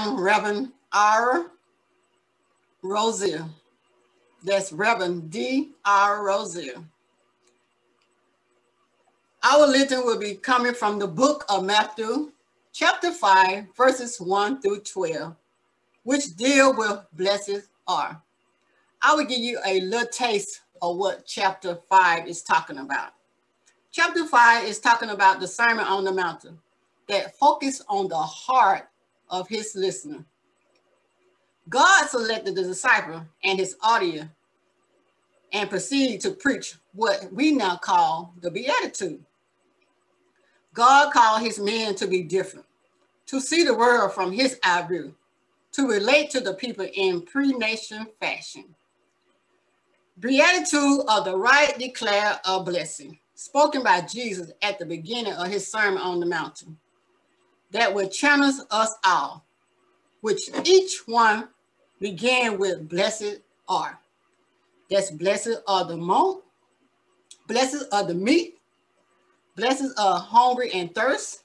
Reverend R. Rosier. That's Reverend D.R. Rosier. Our lesson will be coming from the book of Matthew, chapter 5, verses 1 through 12, which deal with blessed are. I will give you a little taste of what chapter 5 is talking about. Chapter 5 is talking about the Sermon on the Mountain that focus on the heart of his listener. God selected the disciple and his audience and proceeded to preach what we now call the Beatitude. God called his men to be different, to see the world from his eye view, to relate to the people in pre-nation fashion. Beatitude of the right declare a blessing, spoken by Jesus at the beginning of his Sermon on the Mountain, that will challenge us all, which each one began with blessed are. That's blessed are the monk, blessed are the meek, blessed are hungry and thirst,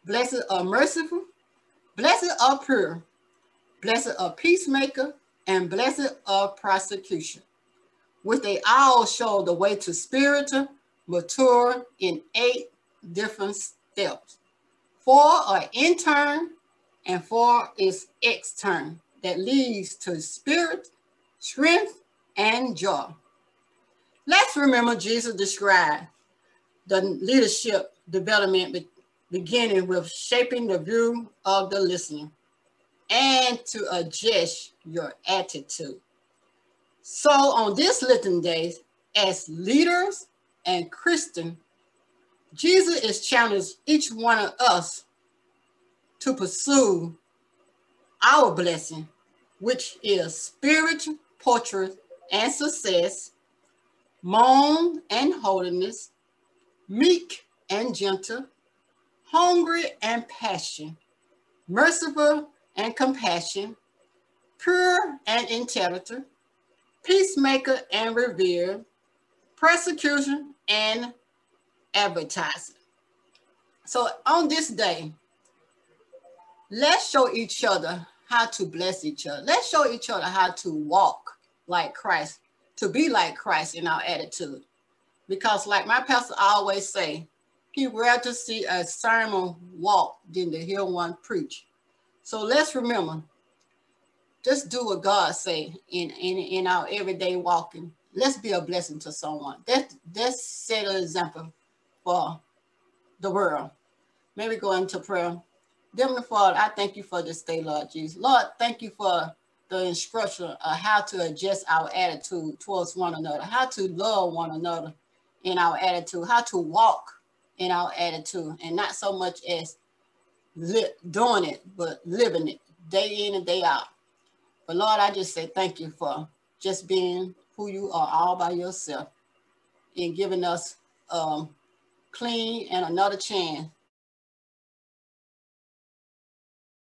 blessed are merciful, blessed are pure, blessed are peacemaker, and blessed are persecution, which they all show the way to spiritual mature in 8 different steps. 4 are intern and 4 is extern that leads to spirit, strength, and joy. Let's remember Jesus described the leadership development beginning with shaping the view of the listener and to adjust your attitude. So on this Lenten Day, as leaders and Christians, Jesus is challenging each one of us to pursue our blessing, which is spiritual portrait and success, mourn and holiness, meek and gentle, hungry and passion, merciful and compassion, pure and intelligent, peacemaker and revered, persecution and advertising. So on this day, let's show each other how to bless each other. Let's show each other how to walk like Christ, to be like Christ in our attitude. Because like my pastor always say, he rather see a sermon walk than to hear one preach. So let's remember, just do what God say in our everyday walking. Let's be a blessing to someone. Let's set an example for the world. Maybe go into prayer. Heavenly Father, I thank you for this day, Lord Jesus. Lord, thank you for the instruction of how to adjust our attitude towards one another, how to love one another in our attitude, how to walk in our attitude, and not so much as doing it, but living it day in and day out. But Lord, I just say thank you for just being who you are all by yourself and giving us clean and another chance